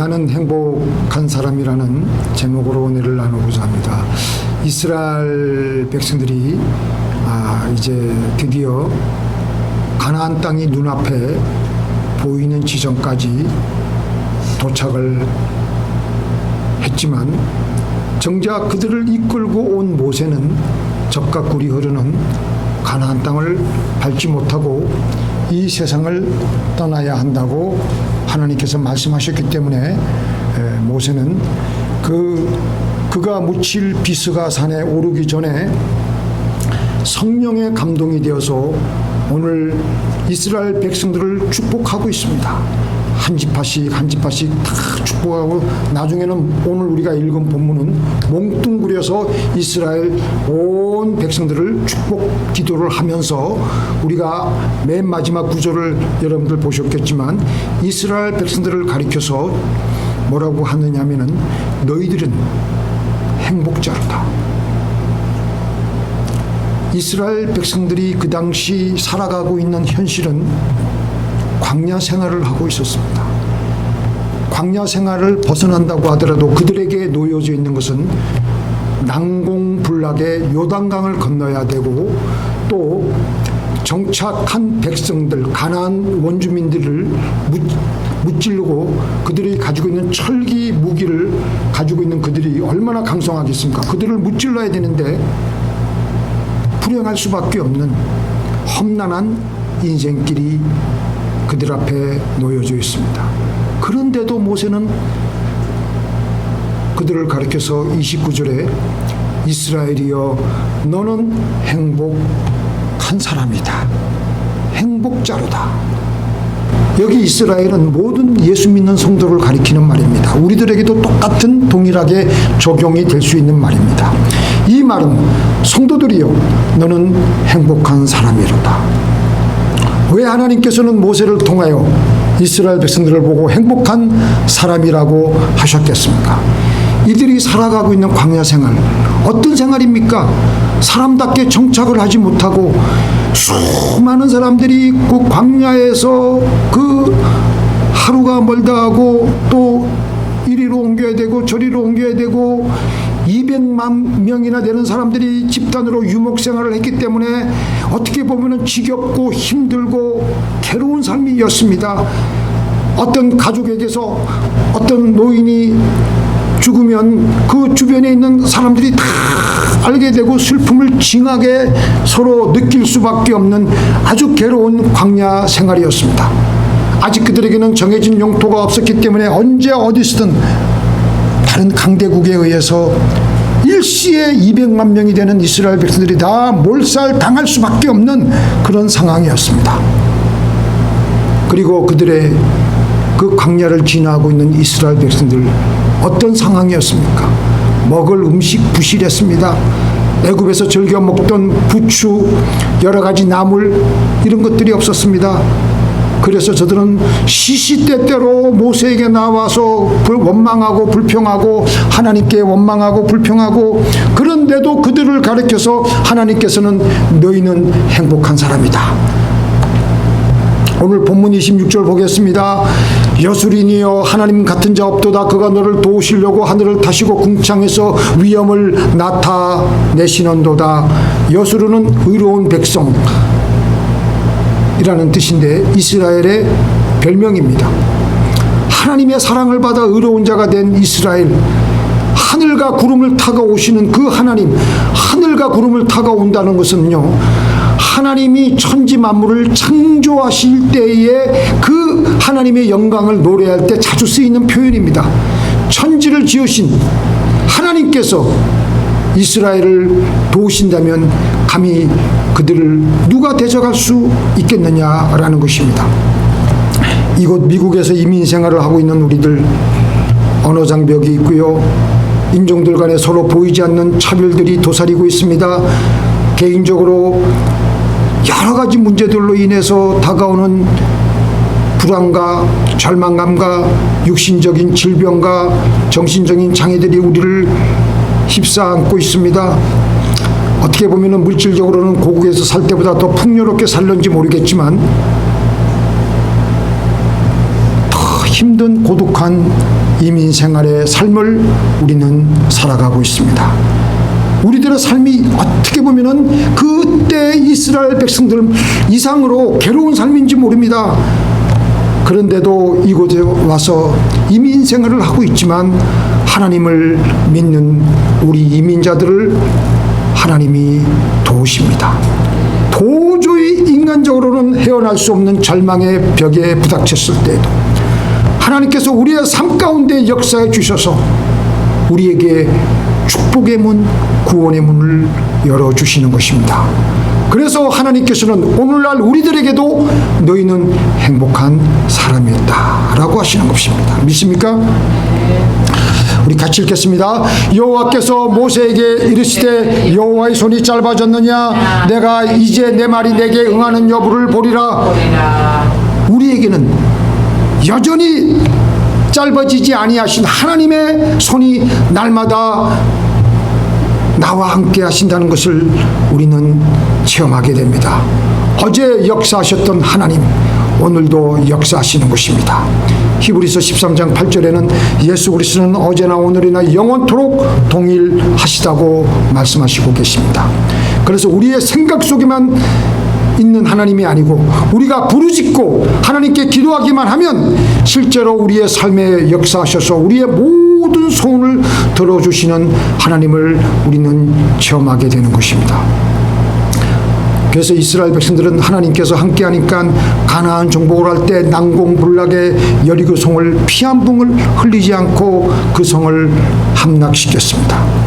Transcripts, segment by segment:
나는 행복한 사람이라는 제목으로 은혜를 나누고자 합니다. 이스라엘 백성들이 이제 드디어 가나안 땅이 눈앞에 보이는 지점까지 도착을 했지만 정작 그들을 이끌고 온 모세는 적과 꿀이 흐르는 가나안 땅을 밟지 못하고 이 세상을 떠나야 한다고 하나님께서 말씀하셨기 때문에 모세는 그가 묻힐 비스가 산에 오르기 전에 성령의 감동이 되어서 오늘 이스라엘 백성들을 축복하고 있습니다. 한 지파씩 다 축복하고 나중에는 오늘 우리가 읽은 본문은 몽뚱그려서 이스라엘 온 백성들을 축복 기도를 하면서 우리가 맨 마지막 구절을 여러분들 보셨겠지만 이스라엘 백성들을 가리켜서 뭐라고 하느냐면은 너희들은 행복자로다. 이스라엘 백성들이 그 당시 살아가고 있는 현실은 광야 생활을 하고 있었습니다. 광야 생활을 벗어난다고 하더라도 그들에게 놓여져 있는 것은 난공불락의 요단강을 건너야 되고 또 정착한 백성들 가나안 원주민들을 무찌르고 그들이 가지고 있는 철기 무기를 가지고 있는 그들이 얼마나 강성하겠습니까? 그들을 무찔러야 되는데 불행할 수밖에 없는 험난한 인생길이 그들 앞에 놓여져 있습니다. 그런데도 모세는 그들을 가리켜서 29절에 이스라엘이여 너는 행복한 사람이다. 행복자로다. 여기 이스라엘은 모든 예수 믿는 성도를 가리키는 말입니다. 우리들에게도 똑같은 동일하게 적용이 될 수 있는 말입니다. 이 말은 성도들이여 너는 행복한 사람이로다. 왜 하나님께서는 모세를 통하여 이스라엘 백성들을 보고 행복한 사람이라고 하셨겠습니까? 이들이 살아가고 있는 광야 생활, 어떤 생활입니까? 사람답게 정착을 하지 못하고 수많은 사람들이 그 광야에서 그 하루가 멀다 하고 또 이리로 옮겨야 되고 저리로 옮겨야 되고 200만 명이나 되는 사람들이 집단으로 유목생활을 했기 때문에 어떻게 보면 지겹고 힘들고 괴로운 삶이었습니다. 어떤 가족에게서 어떤 노인이 죽으면 그 주변에 있는 사람들이 다 알게 되고 슬픔을 징하게 서로 느낄 수밖에 없는 아주 괴로운 광야 생활이었습니다. 아직 그들에게는 정해진 영토가 없었기 때문에 언제 어디서든 다른 강대국에 의해서 일시에 200만 명이 되는 이스라엘 백성들이 다 몰살당할 수밖에 없는 그런 상황이었습니다. 그리고 그들의 그 광야를 지나고 있는 이스라엘 백성들 어떤 상황이었습니까? 먹을 음식 부실했습니다. 애굽에서 즐겨 먹던 부추, 여러 가지 나물 이런 것들이 없었습니다. 그래서 저들은 시시때때로 모세에게 나와서 원망하고 불평하고 하나님께 원망하고 불평하고 그런데도 그들을 가리켜서 하나님께서는 너희는 행복한 사람이다. 오늘 본문 26절 보겠습니다. 여술이니여 하나님 같은 자 없도다. 그가 너를 도우시려고 하늘을 타시고 궁창에서 위엄을 나타내시는도다. 여술은 의로운 백성 이라는 뜻인데 이스라엘의 별명입니다. 하나님의 사랑을 받아 의로운 자가 된 이스라엘, 하늘과 구름을 타고 오시는 그 하나님, 하늘과 구름을 타고 온다는 것은요, 하나님이 천지 만물을 창조하실 때에 그 하나님의 영광을 노래할 때 자주 쓰이는 표현입니다. 천지를 지으신 하나님께서 이스라엘을 도우신다면 감히 그들을 누가 대적할 수 있겠느냐라는 것입니다. 이곳 미국에서 이민 생활을 하고 있는 우리들 언어 장벽이 있고요. 인종들 간에 서로 보이지 않는 차별들이 도사리고 있습니다. 개인적으로 여러 가지 문제들로 인해서 다가오는 불안과 절망감과 육신적인 질병과 정신적인 장애들이 우리를 휩싸안고 있습니다. 어떻게 보면 물질적으로는 고국에서 살 때보다 더 풍요롭게 살는지 모르겠지만 더 힘든 고독한 이민 생활의 삶을 우리는 살아가고 있습니다. 우리들의 삶이 어떻게 보면은 그때 이스라엘 백성들 이상으로 괴로운 삶인지 모릅니다. 그런데도 이곳에 와서 이민 생활을 하고 있지만 하나님을 믿는 우리 이민자들을 하나님이 도우십니다. 도저히 인간적으로는 헤어날 수 없는 절망의 벽에 부닥쳤을 때에도 하나님께서 우리의 삶 가운데 역사해 주셔서 우리에게 축복의 문, 구원의 문을 열어주시는 것입니다. 그래서 하나님께서는 오늘날 우리들에게도 너희는 행복한 사람이었다 라고 하시는 것입니다. 믿습니까? 우리 같이 읽겠습니다. 여호와께서 모세에게 이르시되 여호와의 손이 짧아졌느냐 내가 이제 내 말이 내게 응하는 여부를 보리라. 우리에게는 여전히 짧아지지 아니하신 하나님의 손이 날마다 나와 함께 하신다는 것을 우리는 체험하게 됩니다. 어제 역사하셨던 하나님 오늘도 역사하시는 것입니다. 히브리서 13장 8절에는 예수 그리스도는 어제나 오늘이나 영원토록 동일하시다고 말씀하시고 계십니다. 그래서 우리의 생각 속에만 있는 하나님이 아니고 우리가 부르짖고 하나님께 기도하기만 하면 실제로 우리의 삶에 역사하셔서 우리의 모든 소원을 들어주시는 하나님을 우리는 체험하게 되는 것입니다. 그래서 이스라엘 백성들은 하나님께서 함께하니까 가나안 정복을 할 때 난공불락의 여리고 성을 피 한 방울 흘리지 않고 그 성을 함락시켰습니다.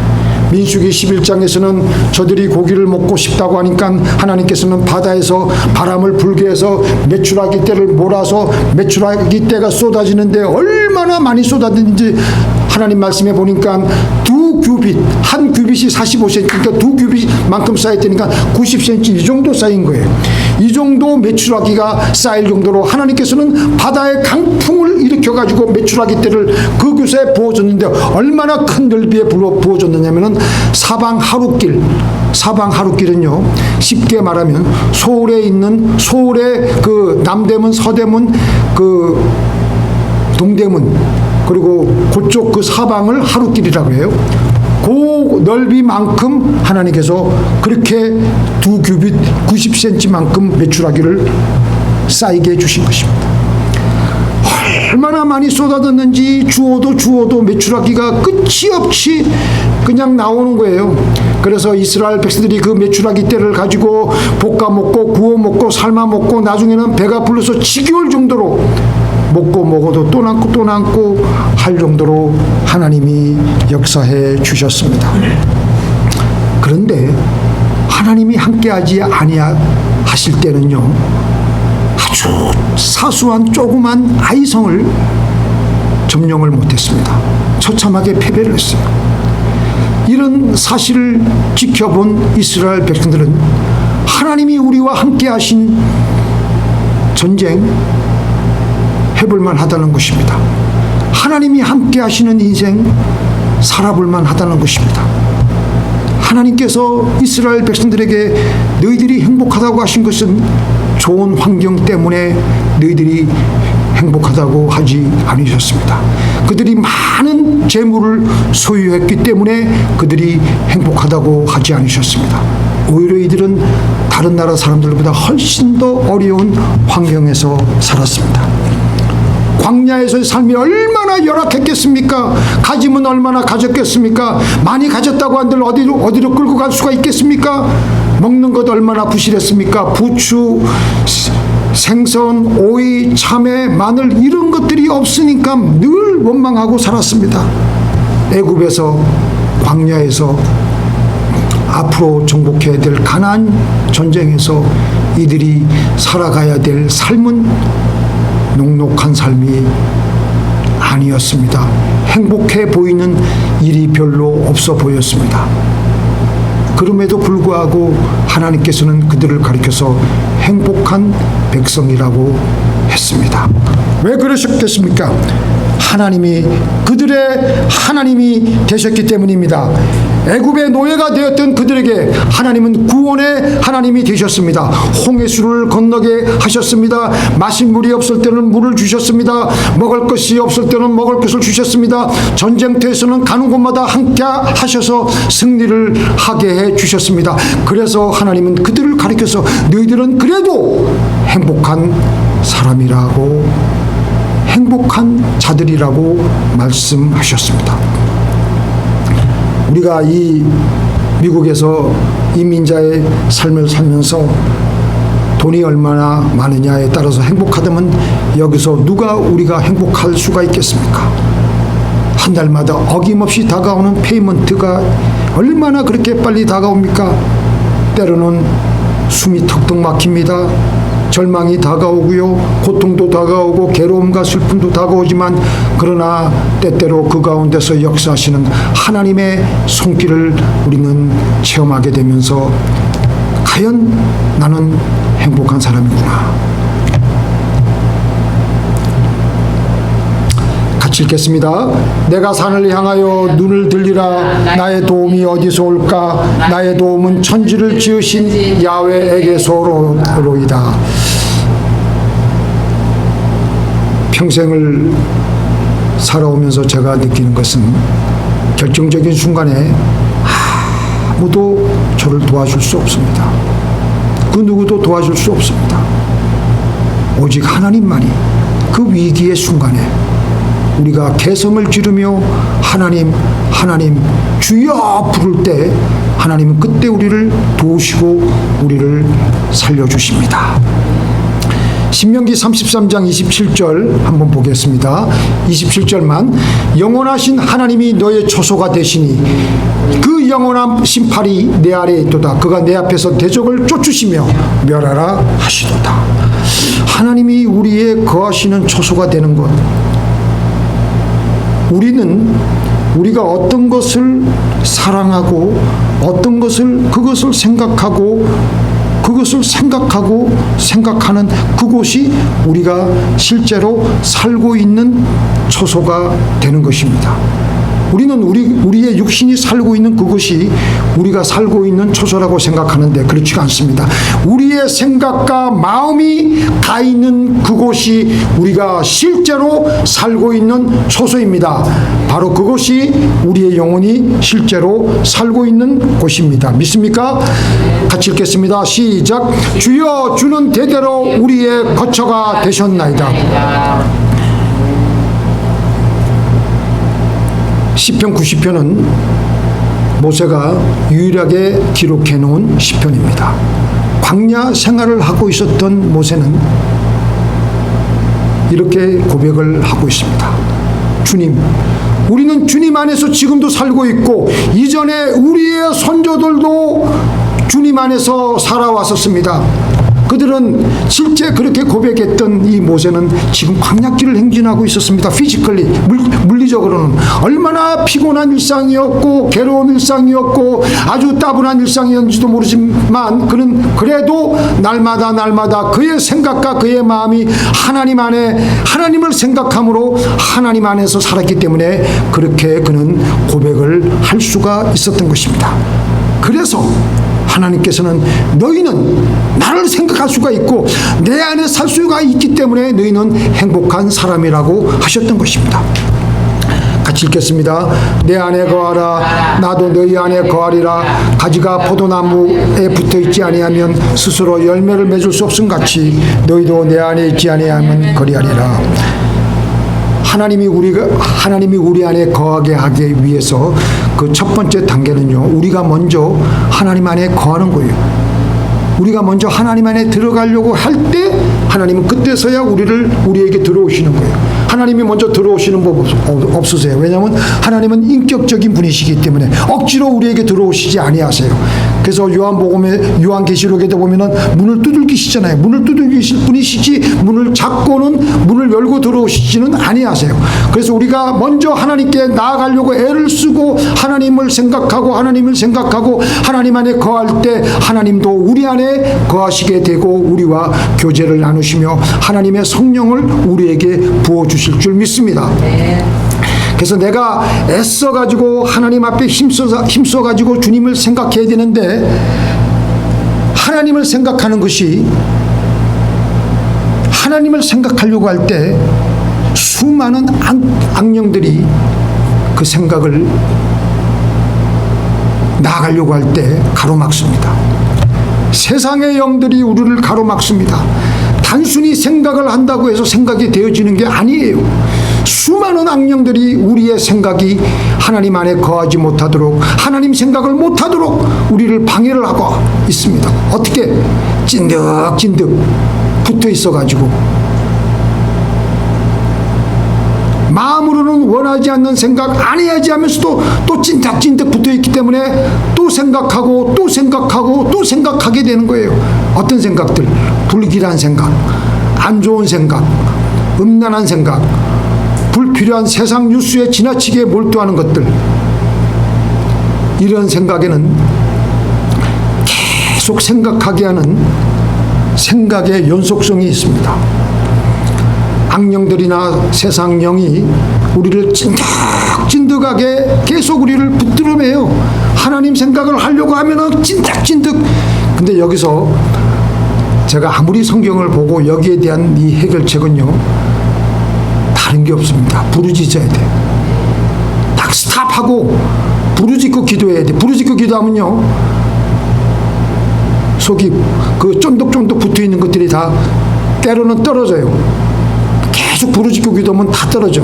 민수기 11장에서는 저들이 고기를 먹고 싶다고 하니까 하나님께서는 바다에서 바람을 불게 해서 메추라기 떼를 몰아서 메추라기 떼가 쏟아지는데 얼마나 많이 쏟아지는지 하나님 말씀에 보니까 두 규빗, 한 규빗이 45cm, 그러니까 두 규빗만큼 쌓였다니까 90cm 이 정도 쌓인 거예요. 이 정도 메추라기가 쌓일 정도로 하나님께서는 바다의 강풍을 일으켜가지고 메추라기 떼를 그 곳에 부어줬는데 얼마나 큰 넓이에 부어줬느냐면은 사방 하룻길은요 쉽게 말하면 서울에 있는 서울의 그 남대문, 서대문, 그 동대문 그리고 그쪽 그 사방을 하룻길이라고 해요. 그 넓이만큼 하나님께서 그렇게 두 규빗 90cm만큼 메추라기를 쌓이게 해주신 것입니다. 얼마나 많이 쏟아졌는지 주워도 메추라기가 끝이 없이 그냥 나오는 거예요. 그래서 이스라엘 백성들이 그 메추라기 떼를 가지고 볶아 먹고 구워 먹고 삶아 먹고 나중에는 배가 불러서 지겨울 정도로 먹고 먹어도 또 남고 할 정도로 하나님이 역사해 주셨습니다. 그런데 하나님이 함께하지 아니하실 때는요 아주 사소한 조그만 아이성을 점령을 못했습니다. 처참하게 패배를 했어요. 이런 사실을 지켜본 이스라엘 백성들은 하나님이 우리와 함께하신 전쟁 해볼만 하다는 것입니다. 하나님이 함께 하시는 인생 살아볼만 하다는 것입니다. 하나님께서 이스라엘 백성들에게 너희들이 행복하다고 하신 것은 좋은 환경 때문에 너희들이 행복하다고 하지 않으셨습니다. 그들이 많은 재물을 소유했기 때문에 그들이 행복하다고 하지 않으셨습니다. 오히려 이들은 다른 나라 사람들보다 훨씬 더 어려운 환경에서 살았습니다. 광야에서의 삶이 얼마나 열악했겠습니까? 가짐은 얼마나 가졌겠습니까? 많이 가졌다고 한들 어디로 끌고 갈 수가 있겠습니까? 먹는 것 얼마나 부실했습니까? 부추, 생선, 오이, 참외, 마늘 이런 것들이 없으니까 늘 원망하고 살았습니다. 애굽에서 광야에서 앞으로 정복해야 될 가나안 전쟁에서 이들이 살아가야 될 삶은 녹록한 삶이 아니었습니다. 행복해 보이는 일이 별로 없어 보였습니다. 그럼에도 불구하고 하나님께서는 그들을 가리켜서 행복한 백성이라고 했습니다. 왜 그러셨겠습니까? 하나님이 그들의 하나님이 되셨기 때문입니다. 애굽의 노예가 되었던 그들에게 하나님은 구원의 하나님이 되셨습니다. 홍해수를 건너게 하셨습니다. 마실 물이 없을 때는 물을 주셨습니다. 먹을 것이 없을 때는 먹을 것을 주셨습니다. 전쟁터에서는 가는 곳마다 함께 하셔서 승리를 하게 해 주셨습니다. 그래서 하나님은 그들을 가리켜서 너희들은 그래도 행복한 사람이라고, 행복한 자들이라고 말씀하셨습니다. 우리가 이 미국에서 이민자의 삶을 살면서 돈이 얼마나 많으냐에 따라서 행복하다면 여기서 누가 우리가 행복할 수가 있겠습니까? 한 달마다 어김없이 다가오는 페이먼트가 얼마나 그렇게 빨리 다가옵니까? 때로는 숨이 턱턱 막힙니다. 절망이 다가오고요, 고통도 다가오고 괴로움과 슬픔도 다가오지만 그러나 때때로 그 가운데서 역사하시는 하나님의 손길을 우리는 체험하게 되면서 과연 나는 행복한 사람이구나. 같이 읽겠습니다. 내가 산을 향하여 눈을 들리라. 나의 도움이 어디서 올까? 나의 도움은 천지를 지으신 야훼에게서로이다. 평생을 살아오면서 제가 느끼는 것은 결정적인 순간에 아무도 저를 도와줄 수 없습니다. 그 누구도 도와줄 수 없습니다. 오직 하나님만이 그 위기의 순간에 우리가 개성을 지르며 하나님 주여 부를 때 하나님은 그때 우리를 도우시고 우리를 살려주십니다. 신명기 33장 27절 한번 보겠습니다. 27절만. 영원하신 하나님이 너의 초소가 되시니 그 영원한 심팔이 내 아래에 있도다. 그가 내 앞에서 대적을 쫓으시며 멸하라 하시도다. 하나님이 우리의 거하시는 초소가 되는 것, 우리가 어떤 것을 사랑하고 어떤 것을 그것을 생각하는 그곳이 우리가 실제로 살고 있는 초소가 되는 것입니다. 우리는 우리의 육신이 살고 있는 그것이 우리가 살고 있는 초소라고 생각하는데 그렇지가 않습니다. 우리의 생각과 마음이 가 있는 그곳이 우리가 실제로 살고 있는 초소입니다. 바로 그것이 우리의 영혼이 실제로 살고 있는 곳입니다. 믿습니까? 같이 읽겠습니다. 시작. 주여 주는 대대로 우리의 거처가 되셨나이다. 시편 90편은 모세가 유일하게 기록해 놓은 시편입니다. 광야 생활을 하고 있었던 모세는 이렇게 고백을 하고 있습니다. 주님, 우리는 주님 안에서 지금도 살고 있고 이전에 우리의 선조들도 주님 안에서 살아왔었습니다. 그들은 실제 그렇게 고백했던 이 모세는 지금 광야길을 행진하고 있었습니다. 피지컬리, 물리적으로는 얼마나 피곤한 일상이었고 괴로운 일상이었고 아주 따분한 일상이었는지도 모르지만 그는 그래도 날마다 그의 생각과 그의 마음이 하나님 안에, 하나님을 생각함으로 하나님 안에서 살았기 때문에 그렇게 그는 고백을 할 수가 있었던 것입니다. 그래서 하나님께서는 너희는 나를 생각할 수가 있고 내 안에 살 수가 있기 때문에 너희는 행복한 사람이라고 하셨던 것입니다. 같이 읽겠습니다. 내 안에 거하라. 나도 너희 안에 거하리라. 가지가 포도나무에 붙어있지 아니하면 스스로 열매를 맺을 수 없음 같이 너희도 내 안에 있지 아니하면 거리하리라. 하나님이 우리 안에 거하게 하기 위해서 그 첫 번째 단계는요, 우리가 먼저 하나님 안에 거하는 거예요. 우리가 먼저 하나님 안에 들어가려고 할 때 하나님은 그때서야 우리에게 들어오시는 거예요. 하나님이 먼저 들어오시는 법 없으세요. 왜냐하면 하나님은 인격적인 분이시기 때문에 억지로 우리에게 들어오시지 아니하세요. 그래서 요한계시록에도 보면은 문을 두들기시잖아요. 문을 두들기실 분이시지 문을 잡고는 문을 열고 들어오시지는 아니하세요. 그래서 우리가 먼저 하나님께 나아가려고 애를 쓰고 하나님을 생각하고 하나님 안에 거할 때 하나님도 우리 안에 거하시게 되고 우리와 교제를 나누시며 하나님의 성령을 우리에게 부어주실 줄 믿습니다. 그래서 내가 애써가지고 하나님 앞에 힘써가지고 주님을 생각해야 되는데, 하나님을 생각하는 것이, 하나님을 생각하려고 할 때 수많은 악령들이 그 생각을 나아가려고 할 때 가로막습니다. 세상의 영들이 우리를 가로막습니다. 단순히 생각을 한다고 해서 생각이 되어지는 게 아니에요. 수많은 악령들이 우리의 생각이 하나님 안에 거하지 못하도록, 하나님 생각을 못하도록 우리를 방해를 하고 있습니다. 어떻게? 찐득찐득 붙어 있어가지고 마음으로는 원하지 않는 생각 안 해야지 하면서도 또 찐득찐득 붙어 있기 때문에 또 생각하고 또 생각하고 또 생각하게 되는 거예요. 어떤 생각들? 불길한 생각, 안 좋은 생각, 음란한 생각, 불필요한 세상 뉴스에 지나치게 몰두하는 것들. 이런 생각에는 계속 생각하게 하는 생각의 연속성이 있습니다. 악령들이나 세상 영이 우리를 찐득찐득하게 계속 우리를 붙들어매요. 하나님 생각을 하려고 하면은 찐득찐득. 근데 여기서 제가 아무리 성경을 보고 여기에 대한 이 해결책은요, 다른 게 없습니다. 부르짖어야 돼. 딱 스탑하고 부르짖고 기도해야 돼. 부르짖고 기도하면요, 속이 그 쫀득쫀득 붙어있는 것들이 다 때로는 떨어져요. 계속 부르짖고 기도하면 다 떨어져.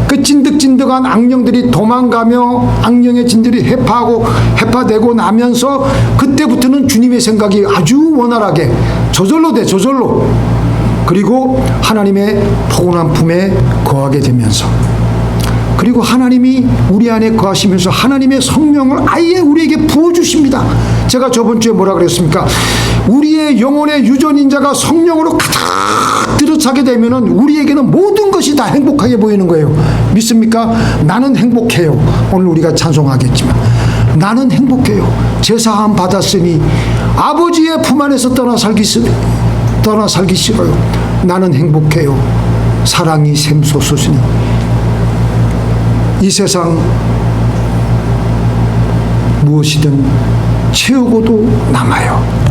그 찐득찐득한 악령들이 도망가며 악령의 진들이 해파되고 나면서 그때부터는 주님의 생각이 아주 원활하게 저절로 돼. 저절로. 그리고 하나님의 포근한 품에 거하게 되면서, 그리고 하나님이 우리 안에 거하시면서 하나님의 성령을 아예 우리에게 부어주십니다. 제가 저번 주에 뭐라 그랬습니까? 우리의 영혼의 유전인자가 성령으로 가득 들어차게 되면은 우리에게는 모든 것이 다 행복하게 보이는 거예요. 믿습니까? 나는 행복해요. 오늘 우리가 찬송하겠지만 나는 행복해요. 제사함 받았으니 아버지의 품 안에서 떠나 살기 싫어요. 나는 행복해요. 사랑이 샘솟으시니 이 세상 무엇이든 채우고도 남아요.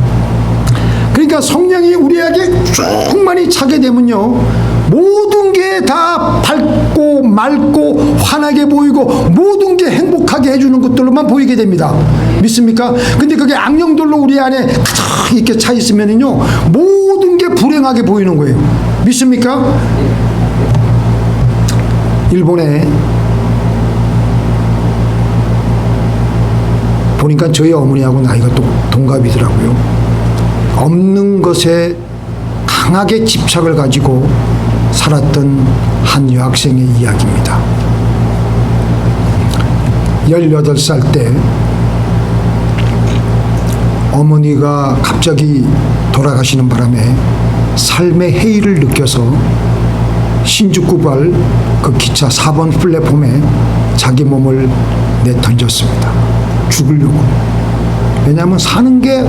그러니까 성령이 우리에게 충만히 차게 되면요, 모든 게 다 밝고 맑고 환하게 보이고 모든 게 행복하게 해주는 것들로만 보이게 됩니다. 믿습니까? 근데 그게 악령들로 우리 안에 가득 이렇게 차 있으면요, 모든 게 불행하게 보이는 거예요. 믿습니까? 일본에 보니까 저희 어머니하고 나이가 또 동갑이더라고요. 없는 것에 강하게 집착을 가지고 살았던 한 여학생의 이야기입니다. 18살 때 어머니가 갑자기 돌아가시는 바람에 삶의 해이를 느껴서 신주쿠발 그 기차 4번 플랫폼에 자기 몸을 내던졌습니다. 죽으려고. 왜냐하면 사는 게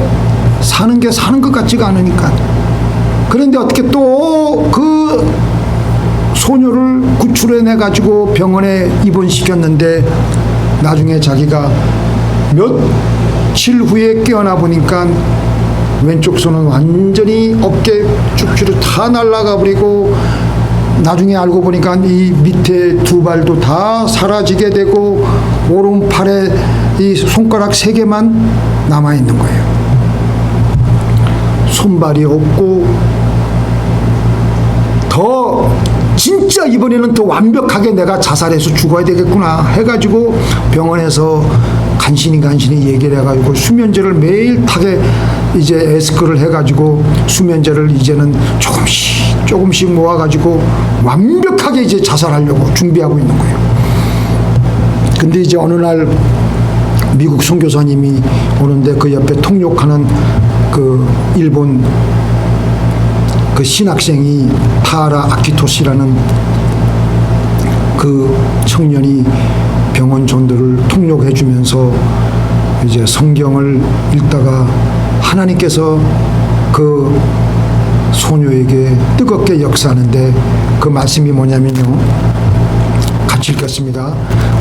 사는 것 같지가 않으니까. 그런데 어떻게 또 그 소녀를 구출해내 가지고 병원에 입원시켰는데 나중에 자기가 며칠 후에 깨어나 보니까 왼쪽 손은 완전히 어깨 쭉쭉 다 날아가 버리고, 나중에 알고 보니까 이 밑에 두 발도 다 사라지게 되고 오른팔에 이 손가락 3개만 남아있는 거예요. 손발이 없고, 더 진짜 이번에는 더 완벽하게 내가 자살해서 죽어야 되겠구나 해가지고 병원에서 간신히 얘기를 해가지고 수면제를 매일 타게 이제 에스크를 해가지고 수면제를 이제는 조금씩 모아가지고 완벽하게 이제 자살하려고 준비하고 있는 거예요. 근데 이제 어느 날 미국 선교사님이 오는데 그 옆에 통역하는 그 일본 그 신학생이 타하라 아키토시라는 그 청년이 병원 전도를 통역해 주면서 이제 성경을 읽다가 하나님께서 그 소녀에게 뜨겁게 역사하는데 그 말씀이 뭐냐면요, 같이 읽겠습니다.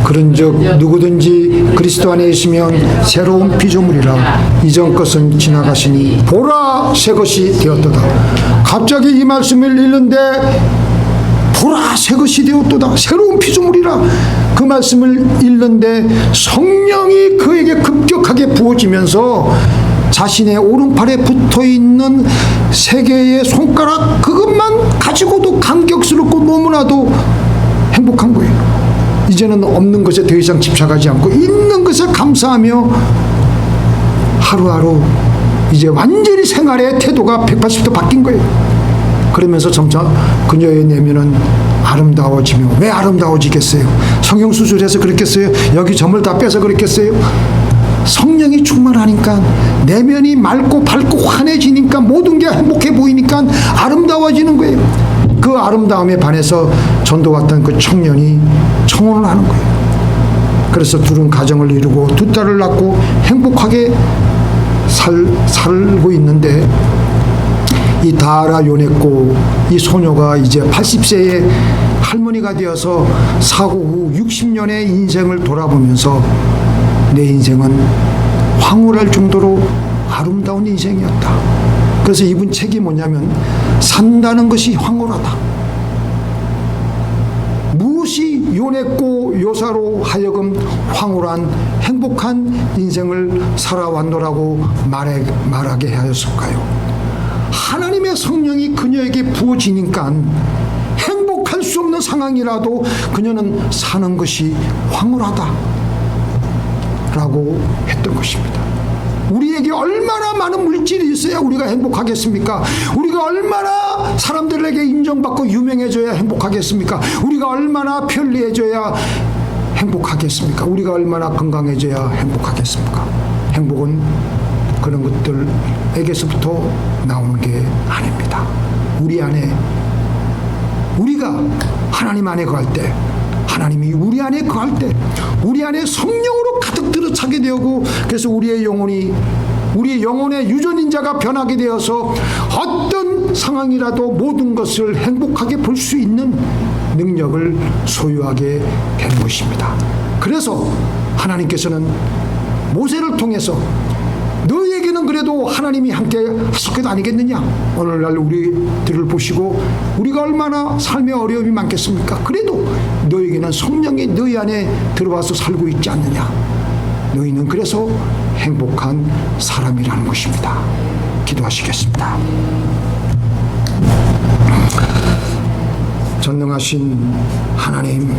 그런즉 누구든지 그리스도 안에 있으면 새로운 피조물이라 이전 것은 지나가시니 보라 새 것이 되었도다. 갑자기 이 말씀을 읽는데 보라 새 것이 되었도다. 새로운 피조물이라 그 말씀을 읽는데 성령이 그에게 급격하게 부어지면서 자신의 오른팔에 붙어있는 세 개의 손가락 그것만 가지고도 감격스럽고 너무나도 행복한 거예요. 이제는 없는 것에 더 이상 집착하지 않고 있는 것에 감사하며 하루하루 이제 완전히 생활의 태도가 180도 바뀐 거예요. 그러면서 점차 그녀의 내면은 아름다워지며, 왜 아름다워지겠어요? 성형수술해서 그렇겠어요? 여기 점을 다 빼서 그렇겠어요? 성령이 충만하니까 내면이 맑고 밝고 환해지니까 모든 게 행복해 보이니까 아름다워지는 거예요. 그 아름다움에 반해서 전도 같은 그 청년이 청혼을 하는 거예요. 그래서 둘은 가정을 이루고 두 딸을 낳고 행복하게 살고 있는데, 이 다하라 요네코 이 소녀가 이제 80세의 할머니가 되어서 사고 후 60년의 인생을 돌아보면서 내 인생은 황홀할 정도로 아름다운 인생이었다. 그래서 이분 책이 뭐냐면 산다는 것이 황홀하다. 무엇이 요네코 요사로 하여금 황홀한 행복한 인생을 살아왔노라고 말하게 하였을까요? 하나님의 성령이 그녀에게 부어지니까 행복할 수 없는 상황이라도 그녀는 사는 것이 황홀하다 라고 했던 것입니다. 우리에게 얼마나 많은 물질이 있어야 우리가 행복하겠습니까? 우리가 얼마나 사람들에게 인정받고 유명해져야 행복하겠습니까? 우리가 얼마나 편리해져야 행복하겠습니까? 우리가 얼마나 건강해져야 행복하겠습니까? 행복은 그런 것들에게서부터 나오는 게 아닙니다. 우리 안에, 우리가 하나님 안에 거할 때, 하나님이 우리 안에 거할 때 우리 안에 성령으로 가득 들어차게 되고, 그래서 우리의 영혼의 유전인자가 변하게 되어서 어떤 상황이라도 모든 것을 행복하게 볼 수 있는 능력을 소유하게 되는 것입니다. 그래서 하나님께서는 모세를 통해서 너희에게는 그래도 하나님이 함께 하실 것 아니겠느냐? 오늘날 우리들을 보시고 우리가 얼마나 삶의 어려움이 많겠습니까? 그래도 너희에게는 성령이 너희 안에 들어와서 살고 있지 않느냐? 너희는 그래서 행복한 사람이라는 것입니다. 기도하시겠습니다. 전능하신 하나님,